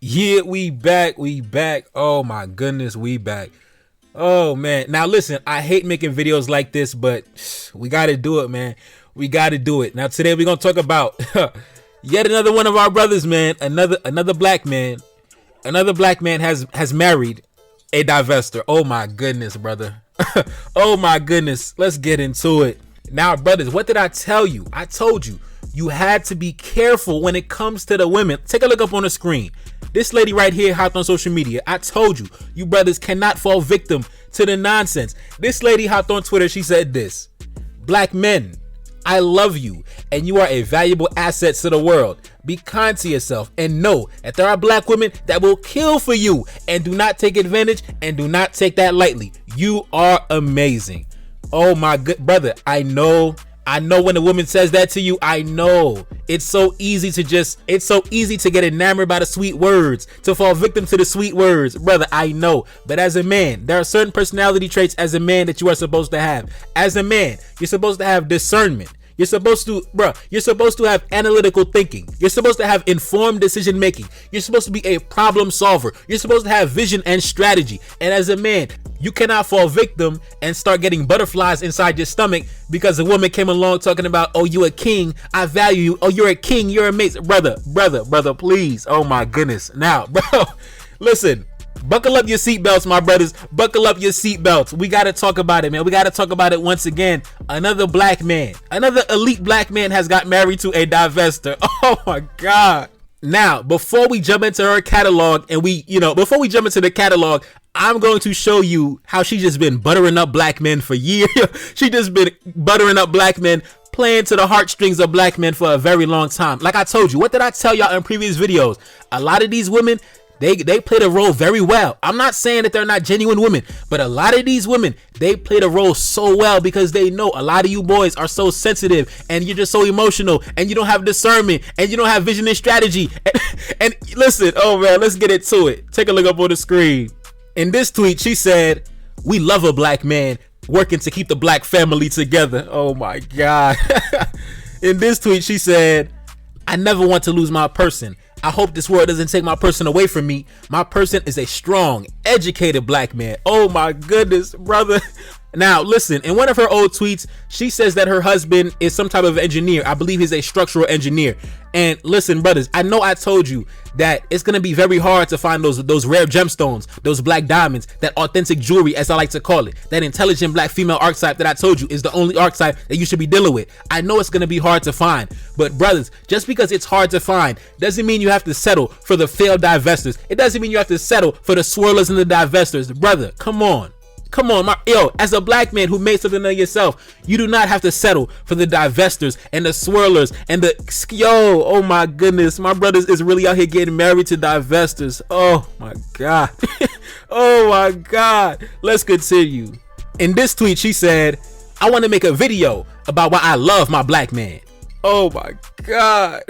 Yeah, we back. Oh my goodness, we back. Oh man. Now listen, I hate making videos like this, but we gotta do it, man. We gotta do it. Now today we're gonna talk about yet another one of our brothers, man. Another black man. Another black man has married a divestor. Oh my goodness, brother. Oh my goodness. Let's get into it. Now, brothers, what did I tell you? I told you. You had to be careful when it comes to the women. Take a look up on the screen. This lady right here hopped on social media. I told you, you brothers cannot fall victim to the nonsense. This lady hopped on Twitter. She said this: black men, I love you and you are a valuable asset to the world. Be kind to yourself and know that there are black women that will kill for you, and do not take advantage and do not take that lightly. You are amazing. Oh my good brother, I know when a woman says that to you, I know it's so easy to get enamored by the sweet words, to fall victim to the sweet words, brother. I know, but as a man, there are certain personality traits as a man that you are supposed to have. As a man, you're supposed to have discernment. You're supposed to have analytical thinking. You're supposed to have informed decision making. You're supposed to be a problem solver. You're supposed to have vision and strategy. And as a man, you cannot fall victim and start getting butterflies inside your stomach because a woman came along talking about, oh, you a king, I value you. Oh, you're a king, you're amazing. Brother, please. Oh my goodness. Now, bro, listen. Buckle up your seatbelts, my brothers. Buckle up your seatbelts. We got to talk about it, man. We got to talk about it once again. Another black man, another elite black man has got married to a divestor. Oh my God. Now, before we jump into her catalog before we jump into the catalog, I'm going to show you how she just been buttering up black men for years. She just been buttering up black men, playing to the heartstrings of black men for a very long time. Like I told you, what did I tell y'all in previous videos? A lot of these women, they play the role very well. I'm not saying that they're not genuine women, but a lot of these women, they play the role so well because they know a lot of you boys are so sensitive and you're just so emotional and you don't have discernment and you don't have vision and strategy. And listen, oh man, let's get into it. Take a look up on the screen. In this tweet, she said, "We love a black man working to keep the black family together." Oh my God. In this tweet, she said, "I never want to lose my person. I hope this world doesn't take my person away from me. My person is a strong, educated black man." Oh my goodness, brother. Now listen, in one of her old tweets, she says that her husband is some type of engineer. I believe he's a structural engineer. And listen, brothers, I know I told you that it's going to be very hard to find those rare gemstones, those black diamonds, that authentic jewelry, as I like to call it. That intelligent black female archetype that I told you is the only archetype that you should be dealing with. I know it's going to be hard to find, but brothers, just because it's hard to find doesn't mean you have to settle for the failed divestors. It doesn't mean you have to settle for the swirlers and the divestors. Brother, come on, as a black man who made something of yourself, you do not have to settle for the divestors and the swirlers and oh my goodness, my brothers is really out here getting married to divestors. Oh my God. Oh my God. Let's continue. In this tweet, she said, "I want to make a video about why I love my black man." Oh my God.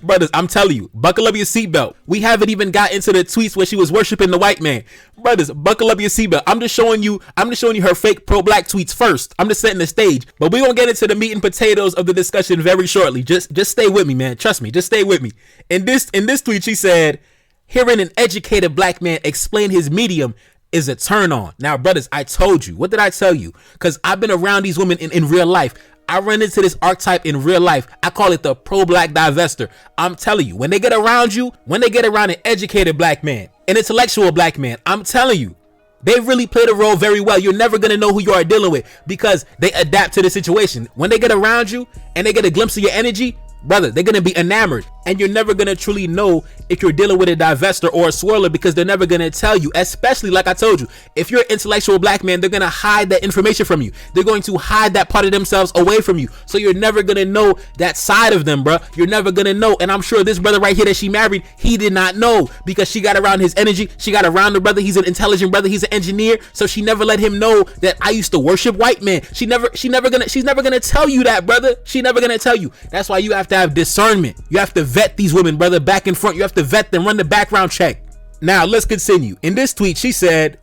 Brothers, I'm telling you, buckle up your seatbelt. We haven't even got into the tweets where she was worshiping the white man. Brothers, buckle up your seatbelt. I'm just showing you her fake pro-black tweets first. I'm just setting the stage, but we're gonna get into the meat and potatoes of the discussion very shortly. Just stay with me, man. Trust me, just stay with me. In this tweet, she said, "Hearing an educated black man explain his medium is a turn on." Now, brothers, I told you. What did I tell you? Because I've been around these women in real life. I run into this archetype in real life. I call it the pro-black divestor. I'm telling you, when they get around an educated black man, an intellectual black man, I'm telling you, they really play the role very well. You're never going to know who you are dealing with because they adapt to the situation. When they get around you and they get a glimpse of your energy, brother, they're going to be enamored, and you're never going to truly know if you're dealing with a divestor or a swirler because they're never going to tell you. Especially, like I told you, if you're an intellectual black man, they're going to hide that information from you. They're going to hide that part of themselves away from you. So you're never going to know that side of them, bro. You're never going to know. And I'm sure this brother right here that she married, he did not know because she got around his energy. She got around the brother. He's an intelligent brother. He's an engineer. So she never let him know that I used to worship white men. She's never gonna tell you that, brother. She's never gonna tell you. That's why you have to have discernment. You have to vet these women, brother, back and front. You have to vet them, run the background check. Now let's continue. In this tweet, she said,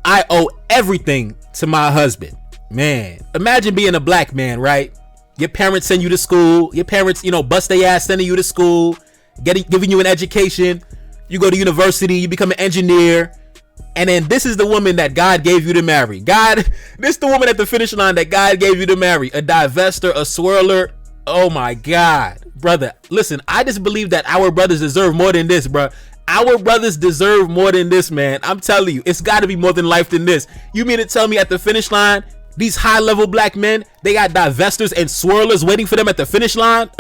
"I owe everything to my husband." Man, imagine being a black man, right? Your parents send you to school. Your parents, bust their ass sending you to school, giving you an education. You go to university, you become an engineer, and then this is the woman that God gave you to marry. This is the woman at the finish line that God gave you to marry. A divestor, a swirler. Oh my God, brother. Listen, I just believe that our brothers deserve more than this, bro. Our brothers deserve more than this, man. I'm telling you, it's got to be more than life than this. You mean to tell me at the finish line, these high-level black men, they got divestors and swirlers waiting for them at the finish line?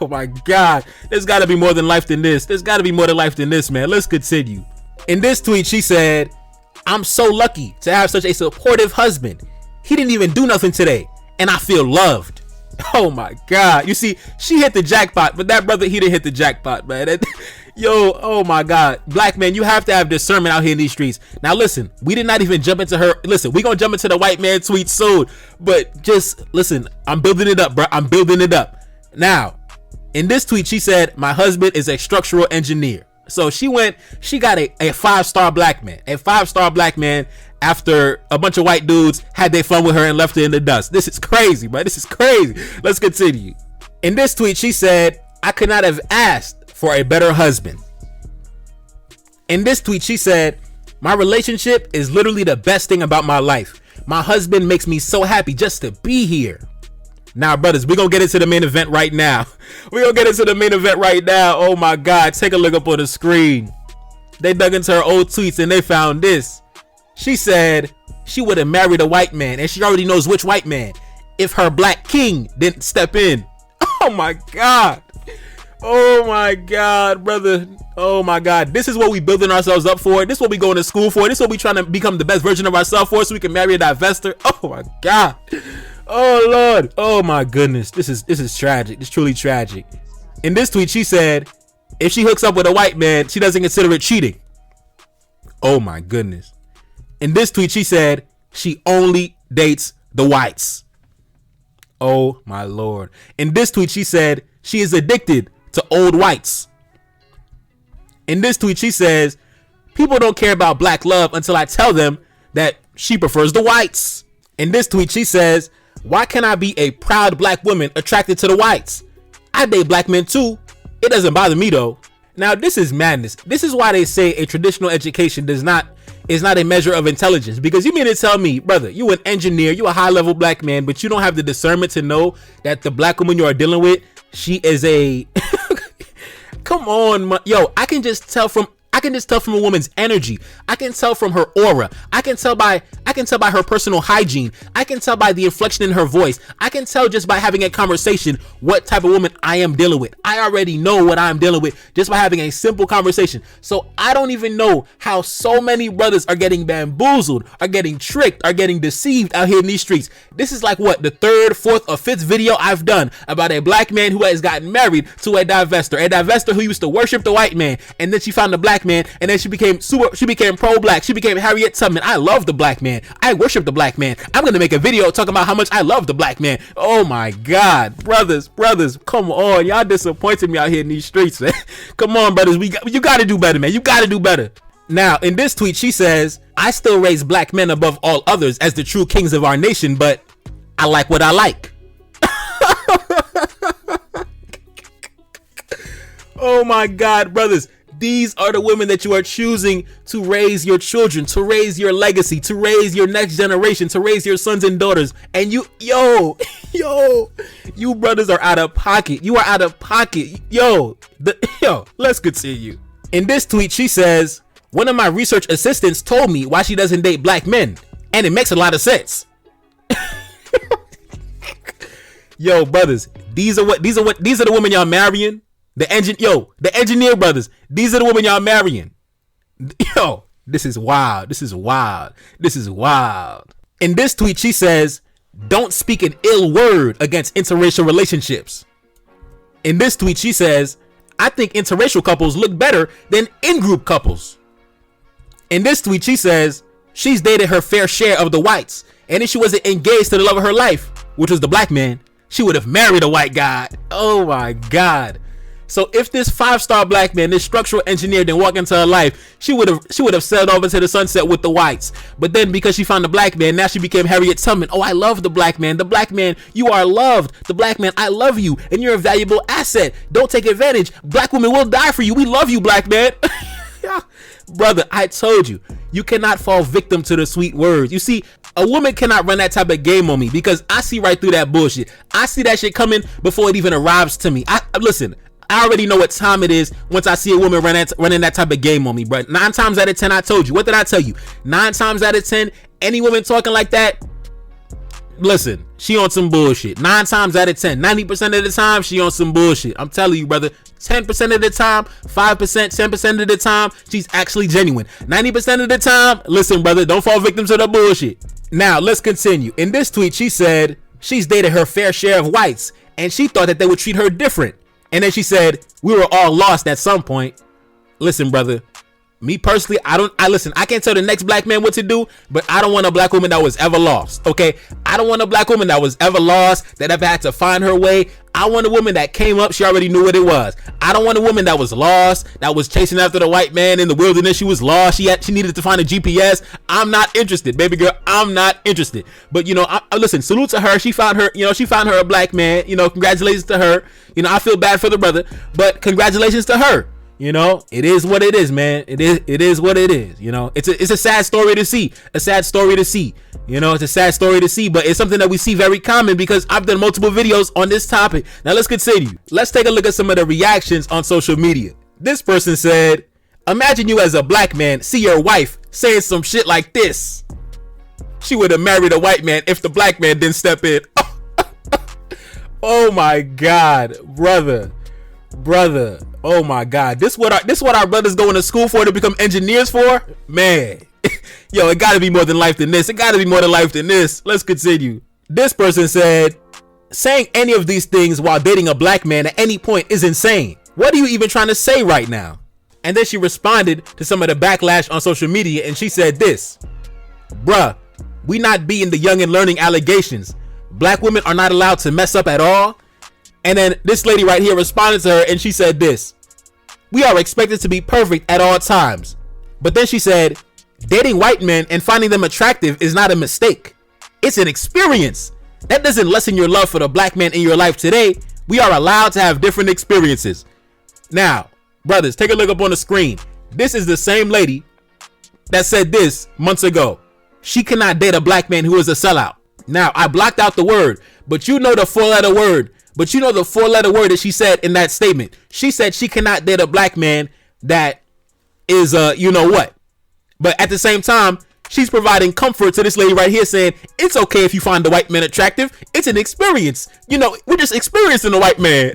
Oh my God, there's got to be more than life than this. There's got to be more than life than this, man. Let's continue. In this tweet, she said, I'm so lucky to have such a supportive husband. He didn't even do nothing today, and I feel loved. Oh my God. You see, she hit the jackpot, but that brother, he didn't hit the jackpot, man. Yo, oh my God. Black man, you have to have discernment out here in these streets. Now listen, we did not even jump into her. Listen, we gonna jump into the white man tweet soon, but just listen, I'm building it up, bro. I'm building it up. Now, in this tweet, she said, my husband is a structural engineer. So she got a 5-star black man, after a bunch of white dudes had their fun with her and left her in the dust. This is crazy, bro. This is crazy. Let's continue. In this tweet, she said, I could not have asked for a better husband. In this tweet, she said, my relationship is literally the best thing about my life. My husband makes me so happy just to be here. Now, brothers, we're going to get into the main event right now. Oh my God. Take a look up on the screen. They dug into her old tweets and they found this. She said she would have married a white man, and she already knows which white man, if her black king didn't step in. Oh my God. Oh my God, brother. Oh my God. This is what we building ourselves up for. This is what we going to school for. This is what we trying to become the best version of ourselves for, so we can marry a divestor. Oh my God. Oh Lord. Oh my goodness. This is tragic. It's truly tragic. In this tweet, she said, if she hooks up with a white man, she doesn't consider it cheating. Oh my goodness. In this tweet, she said she only dates the whites. Oh my Lord. In this tweet, she said she is addicted to old whites. In this tweet, she says people don't care about black love until I tell them that she prefers the whites. In this tweet, she says, why can't I be a proud black woman attracted to the whites? I date black men too. It doesn't bother me though. Now, this is madness. This is why they say a traditional education is not a measure of intelligence. Because you mean to tell me, brother, you an engineer, you a high-level black man, but you don't have the discernment to know that the black woman you are dealing with, she is a come on, yo, I can just tell from a woman's energy. I can tell from her aura. I can tell by her personal hygiene. I can tell by the inflection in her voice. I can tell just by having a conversation what type of woman I am dealing with. I already know what I'm dealing with just by having a simple conversation. So I don't even know how so many brothers are getting bamboozled, are getting tricked, are getting deceived out here in these streets. This is like what, the 3rd, 4th, or 5th video I've done about a black man who has gotten married to a divestor who used to worship the white man, and then she found the black man, and then she became pro-black. She became Harriet Tubman. I love the black man. I worship the black man. I'm gonna make a video talking about how much I love the black man. Oh my God, brothers, come on, y'all disappointed me out here in these streets, man. Come on, brothers, you gotta do better, man. You gotta do better. Now, in this tweet, she says, I still raise black men above all others as the true kings of our nation, but I like what I like. Oh my God, brothers. These are the women that you are choosing to raise your children, to raise your legacy, to raise your next generation, to raise your sons and daughters. And you brothers are out of pocket. You are out of pocket. Let's continue. In this tweet, she says, one of my research assistants told me why she doesn't date black men, and it makes a lot of sense. Yo, brothers, these are the women y'all marrying. The engineer brothers, these are the women y'all marrying. Yo, this is wild. In this tweet, she says, don't speak an ill word against interracial relationships. In this tweet, she says, I think interracial couples look better than in-group couples. In this tweet, she says, she's dated her fair share of the whites, and if she wasn't engaged to the love of her life, which was the black man, she would have married a white guy. Oh my God. So if this 5-star black man, this structural engineer, didn't walk into her life, she would have sailed over to the sunset with the whites. But then because she found the black man, now she became Harriet Tubman. Oh, I love the black man. The black man, you are loved. The black man, I love you, and you're a valuable asset. Don't take advantage. Black women will die for you. We love you, black man. Brother, I told you, you cannot fall victim to the sweet words. You see, a woman cannot run that type of game on me because I see right through that bullshit. I see that shit coming before it even arrives to me. Listen, I already know what time it is once I see a woman running that type of game on me, bro. 9 times out of 10, I told you. What did I tell you? 9 times out of 10, any woman talking like that, listen, she on some bullshit. 9 times out of 10, 90% of the time, she on some bullshit. I'm telling you, brother. 10% of the time, 5%, 10% of the time, she's actually genuine. 90% of the time, listen, brother, don't fall victim to the bullshit. Now, let's continue. In this tweet, she said she's dated her fair share of whites, and she thought that they would treat her different. And then she said, we were all lost at some point. Listen, brother, me personally, I can't tell the next black man what to do, but I don't want a black woman that was ever lost, okay? I don't want a black woman that was ever lost, that ever had to find her way. I want a woman that came up, she already knew what it was. I don't want a woman that was lost, that was chasing after the white man in the wilderness. She was lost, she needed to find a GPS. I'm not interested, baby girl, I'm not interested. But, listen, salute to her. She found her a black man, congratulations to her. I feel bad for the brother, but congratulations to her. It is what it is, man. It is what it is. It's a sad story to see. It's a sad story to see, but it's something that we see very common because I've done multiple videos on this topic. Now let's continue. Let's take a look at some of the reactions on social media. This person said, imagine you as a black man see your wife saying some shit like this. She would have married a white man if the black man didn't step in. Oh my God, brother. Oh my God, this what our brothers going to school for, to become engineers for? Man, yo, it gotta be more than life than this. Let's continue. This person said, saying any of these things while dating a black man at any point is insane. What are you even trying to say right now? And then she responded to some of the backlash on social media, and she said this: bruh, we not being the young and learning allegations. Black women are not allowed to mess up at all. And then this lady right here responded to her, and she said this: we are expected to be perfect at all times. But then she said, dating white men and finding them attractive is not a mistake. It's an experience. That doesn't lessen your love for the black man in your life today. We are allowed to have different experiences. Now, brothers, take a look up on the screen. This is the same lady that said this months ago. She cannot date a black man who is a sellout. Now, I blocked out the word, but you know the 4-letter word. But you know the 4-letter word that she said in that statement. She said she cannot date a black man that is, what. But at the same time, she's providing comfort to this lady right here, saying it's okay if you find the white man attractive. It's an experience. We're just experiencing the white man.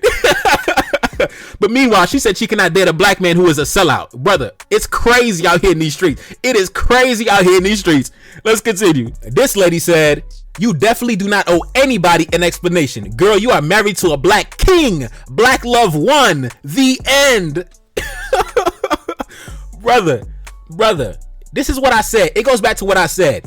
But meanwhile, she said she cannot date a black man who is a sellout. Brother, it's crazy out here in these streets. It is crazy out here in these streets. Let's continue. This lady said, you definitely do not owe anybody an explanation. Girl, you are married to a black king. Black love won. The end. Brother, this is what I said. It goes back to what I said.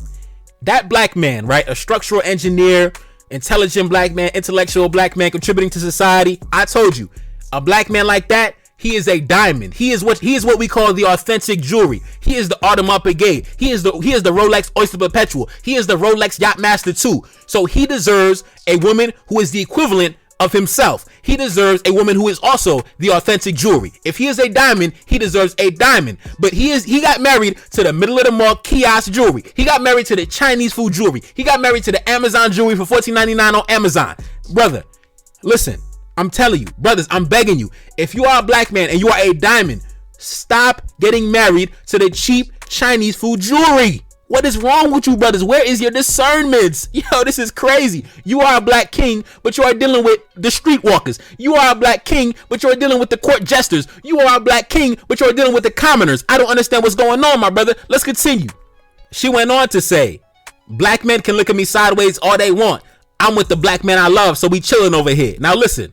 That black man, right? A structural engineer, intelligent black man, intellectual black man contributing to society. I told you, a black man like that, he is a diamond. He is what we call the authentic jewelry. He is the Audemars Piguet. He is the Rolex Oyster Perpetual. He is the Rolex Yachtmaster 2. So he deserves a woman who is the equivalent of himself. He deserves a woman who is also the authentic jewelry. If he is a diamond, he deserves a diamond. But he got married to the middle of the mall kiosk jewelry. He got married to the Chinese food jewelry. He got married to the Amazon jewelry for $14.99 on Amazon. Brother, listen. I'm telling you, brothers, I'm begging you, if you are a black man and you are a diamond, stop getting married to the cheap Chinese food jewelry. What is wrong with you, brothers? Where is your discernment? Yo, this is crazy. You are a black king, but you are dealing with the streetwalkers. You are a black king, but you are dealing with the court jesters. You are a black king, but you are dealing with the commoners. I don't understand what's going on, my brother. Let's continue. She went on to say, black men can look at me sideways all they want. I'm with the black man I love, so we chilling over here. Now listen,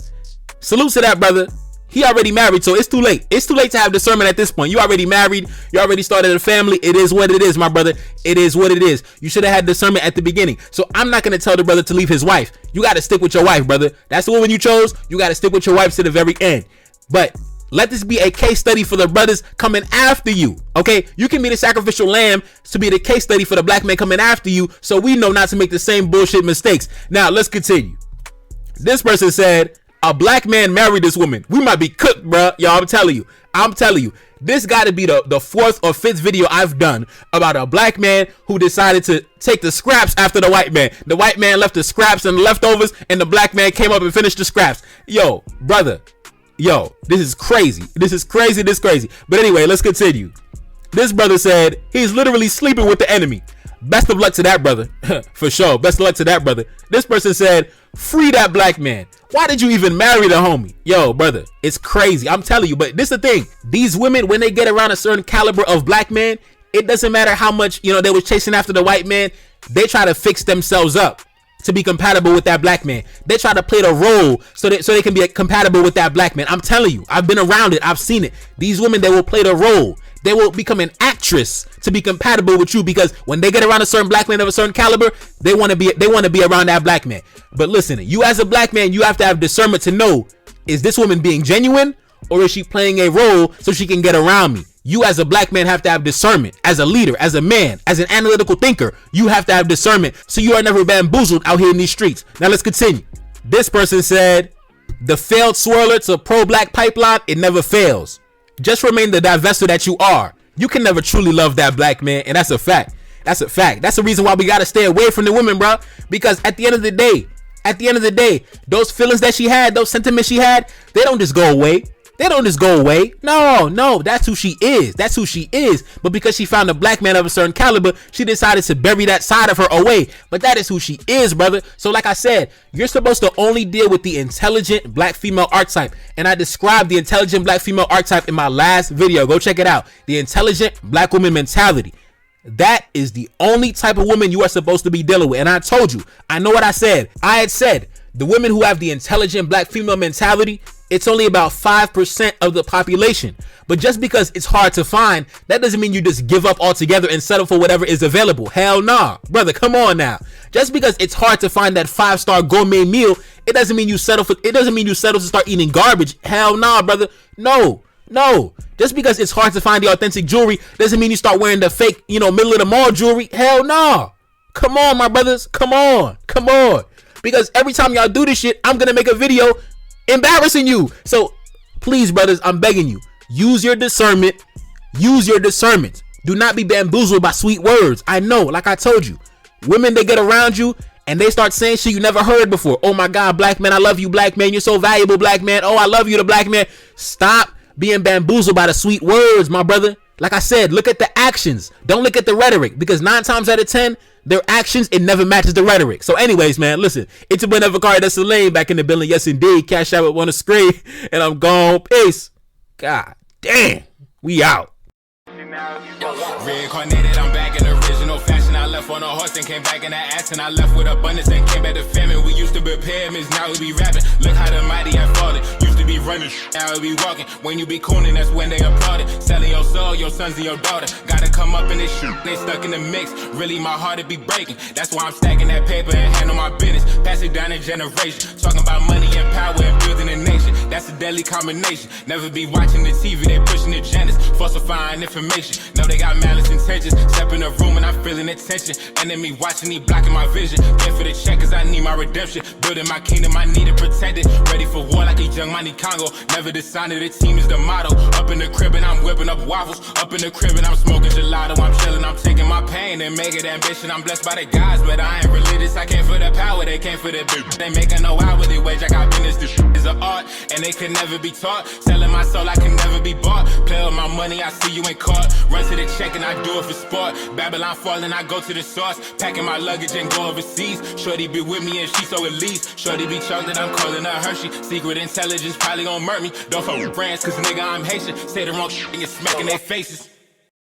salute to that brother. He already married, so it's too late. It's too late to have discernment at this point. You already married. You already started a family. It is what it is, my brother. It is what it is. You should have had discernment at the beginning. So I'm not going to tell the brother to leave his wife. You got to stick with your wife, brother. That's the woman you chose. You got to stick with your wife to the very end. But let this be a case study for the brothers coming after you. Okay, you can be the sacrificial lamb to be the case study for the black man coming after you, so we know not to make the same bullshit mistakes. Now let's continue. This person said, a black man married this woman, we might be cooked, bro. Yo, I'm telling you, this got to be the fourth or fifth video I've done about a black man who decided to take the scraps after the white man. The white man left the scraps and the leftovers, and the black man came up and finished the scraps. Yo, brother, yo, this is crazy. This is crazy. But anyway, let's continue. This brother said he's literally sleeping with the enemy. Best of luck to that brother. For sure. Best of luck to that brother. This person said, free that black man. Why did you even marry the homie? Yo, brother, it's crazy. I'm telling you, but this is the thing. These women, when they get around a certain caliber of black man, it doesn't matter how much, they were chasing after the white man. They try to fix themselves up to be compatible with that black man. They try to play the role so they can be compatible with that black man. I'm telling you, I've been around it. I've seen it. These women, they will play the role. They will become an actress to be compatible with you, because when they get around a certain black man of a certain caliber, they want to be around that black man. But listen, you as a black man, you have to have discernment to know, is this woman being genuine, or is she playing a role so she can get around me? You as a black man have to have discernment. As a leader, as a man, as an analytical thinker, you have to have discernment so you are never bamboozled out here in these streets. Now let's continue. This person said, the failed swirler to pro-black pipeline, it never fails. Just remain the divestor that you are. You can never truly love that black man, and that's a fact. That's the reason why we gotta stay away from the women, bro. Because at the end of the day, those feelings that she had, those sentiments she had, they don't just go away. No, that's who she is. But because she found a black man of a certain caliber, she decided to bury that side of her away. But that is who she is, brother. So like I said, you're supposed to only deal with the intelligent black female archetype. And I described the intelligent black female archetype in my last video. Go check it out. The intelligent black woman mentality. That is the only type of woman you are supposed to be dealing with. And I told you, I know what I said. I had said the women who have the intelligent black female mentality, it's only about 5% of the population. But just because it's hard to find, that doesn't mean you just give up altogether and settle for whatever is available. Hell nah, brother, come on now. Just because it's hard to find that 5-star gourmet meal, it doesn't mean you settle to start eating garbage. Hell nah, brother. No. Just because it's hard to find the authentic jewelry doesn't mean you start wearing the fake, middle of the mall jewelry. Hell nah. Come on, my brothers. Come on. Because every time y'all do this shit, I'm gonna make a video embarrassing you. So please, brothers, I'm begging you, use your discernment. Do not be bamboozled by sweet words. I know, like I told you, women, they get around you and they start saying shit you never heard before. Oh my God, black man, I love you, black man, you're so valuable, black man. Oh, I love you, the black man. Stop being bamboozled by the sweet words, my brother. Like I said, look at the actions. Don't look at the rhetoric, because 9 times out of 10, their actions, it never matches the rhetoric. So anyways, man, listen, it's your boy Nevakari, that's the lane, back in the building. Yes, indeed. Cash out on the screen, and I'm gone. Peace. God damn. We out. Reincarnated, I'm back in original fashion. I left on a horse and came back in the ass, and I left with abundance and came back to famine. We used to be pyramids, now we be rapping. Look how the mighty have fallen. Used to be running, now we be walking. When you be cooning, that's when they applauded. Selling your soul, your sons and your daughter. Gotta come up in this shit, they stuck in the mix. Really, my heart it be breaking. That's why I'm stacking that paper and handle my business. Pass it down in generation. Talking about money and power and building a nation. That's a deadly combination. Never be watching the TV, they pushing agendas, falsifying information. Know they got malice intentions. Step in the room and I'm feeling attention. Enemy watching me blocking my vision. Get for the check cause I need my redemption. Building my kingdom, I need it protected. Ready for war like a young money Congo. Never decided the team is the motto. Up in the crib and I'm whipping up waffles. Up in the crib and I'm smoking gelato. I'm chilling, I'm taking my pain and make it ambition. I'm blessed by the gods, but I ain't religious. I came for the power, they came for the big. They making no hourly wage, I got business. This is an art and they could never be taught. Selling my soul, I can never be bought. Play with my money, I see you in court. Run to the check and I do it for sport. Babylon falling, I go to the source. Packing my luggage and go overseas. Shorty be with me and she so elite. Shorty be chocolate, I'm calling her Hershey. Secret intelligence probably gon' murk me. Don't fuck with brands cause nigga I'm Haitian. Say the wrong shit and you're smacking their faces.